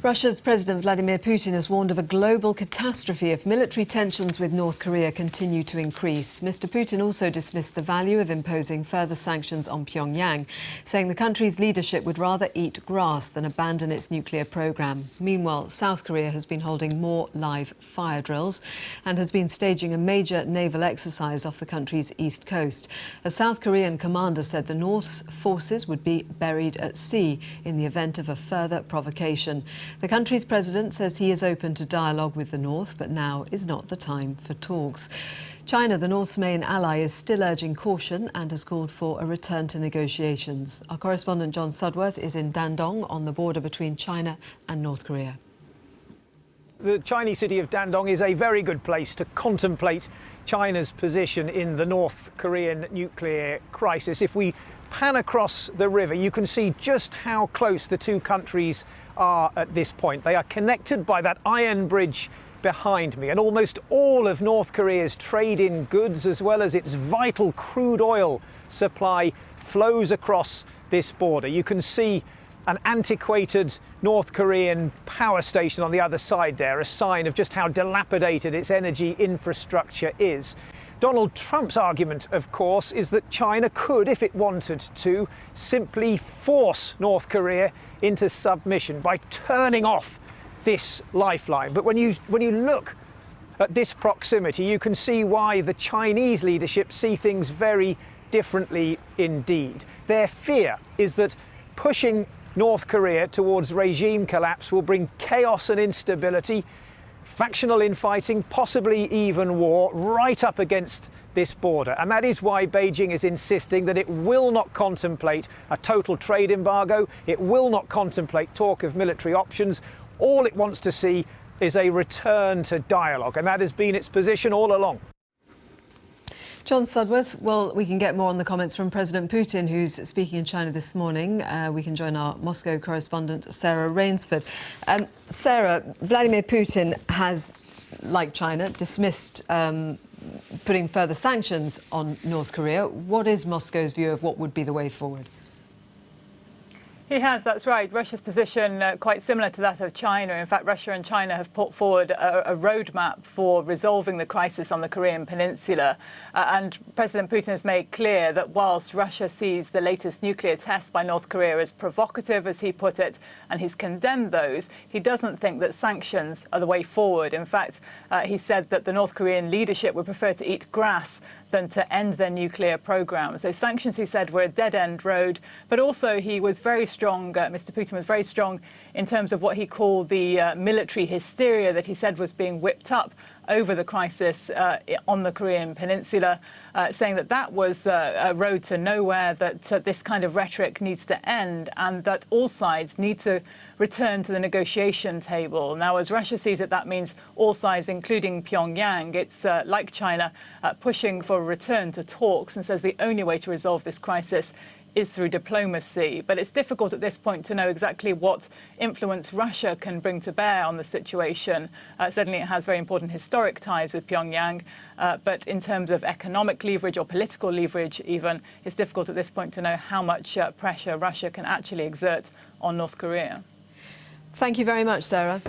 Russia's President Vladimir Putin has warned of a global catastrophe if military tensions with North Korea continue to increase. Mr. Putin also dismissed the value of imposing further sanctions on Pyongyang, saying the country's leadership would rather eat grass than abandon its nuclear program. Meanwhile, South Korea has been holding more live fire drills and has been staging a major naval exercise off the country's east coast. A South Korean commander said the North's forces would be buried at sea in the event of a further provocation. The country's president says he is open to dialogue with the North, but now is not the time for talks. China, the North's main ally, is still urging caution and has called for a return to negotiations. Our correspondent John Sudworth is in Dandong on the border between China and North Korea. The Chinese city of Dandong is a very good place to contemplate China's position in the North Korean nuclear crisis. If we pan across the river, you can see just how close the two countries are at this point. They are connected by that iron bridge behind me, and almost all of North Korea's trade in goods, as well as its vital crude oil supply, flows across this border. You can see an antiquated North Korean power station on the other side there, a sign of just how dilapidated its energy infrastructure is. Donald Trump's argument, of course, is that China could, if it wanted to, simply force North Korea into submission by turning off this lifeline. But when you look at this proximity, you can see why the Chinese leadership see things very differently indeed. Their fear is that pushing North Korea towards regime collapse will bring chaos and instability, factional infighting, possibly even war, right up against this border. And that is why Beijing is insisting that it will not contemplate a total trade embargo. It will not contemplate talk of military options. All it wants to see is a return to dialogue. And that has been its position all along. John Sudworth, well, we can get more on the comments from President Putin, who's speaking in China this morning. We can join our Moscow correspondent, Sarah Rainsford. Sarah, Vladimir Putin has, like China, dismissed putting further sanctions on North Korea. What is Moscow's view of what would be the way forward? He has, that's right. Russia's position quite similar to that of China. In fact, Russia and China have put forward a roadmap for resolving the crisis on the Korean Peninsula. And President Putin has made clear that whilst Russia sees the latest nuclear test by North Korea as provocative, as he put it, and he's condemned those, he doesn't think that sanctions are the way forward. In fact, he said that the North Korean leadership would prefer to eat grass than to end their nuclear program. So sanctions, he said, were a dead-end road. But also he was very strong, Mr. Putin was very strong in terms of what he called the military hysteria that he said was being whipped up over the crisis on the Korean Peninsula, saying that that was a road to nowhere, that this kind of rhetoric needs to end and that all sides need to return to the negotiation table. Now, as Russia sees it, that means all sides, including Pyongyang. It's like China, pushing for a return to talks, and says the only way to resolve this crisis is through diplomacy. But it's difficult at this point to know exactly what influence Russia can bring to bear on the situation. Certainly it has very important historic ties with Pyongyang, but in terms of economic leverage or political leverage even, it's difficult at this point to know how much pressure Russia can actually exert on North Korea. Thank you very much, Sarah.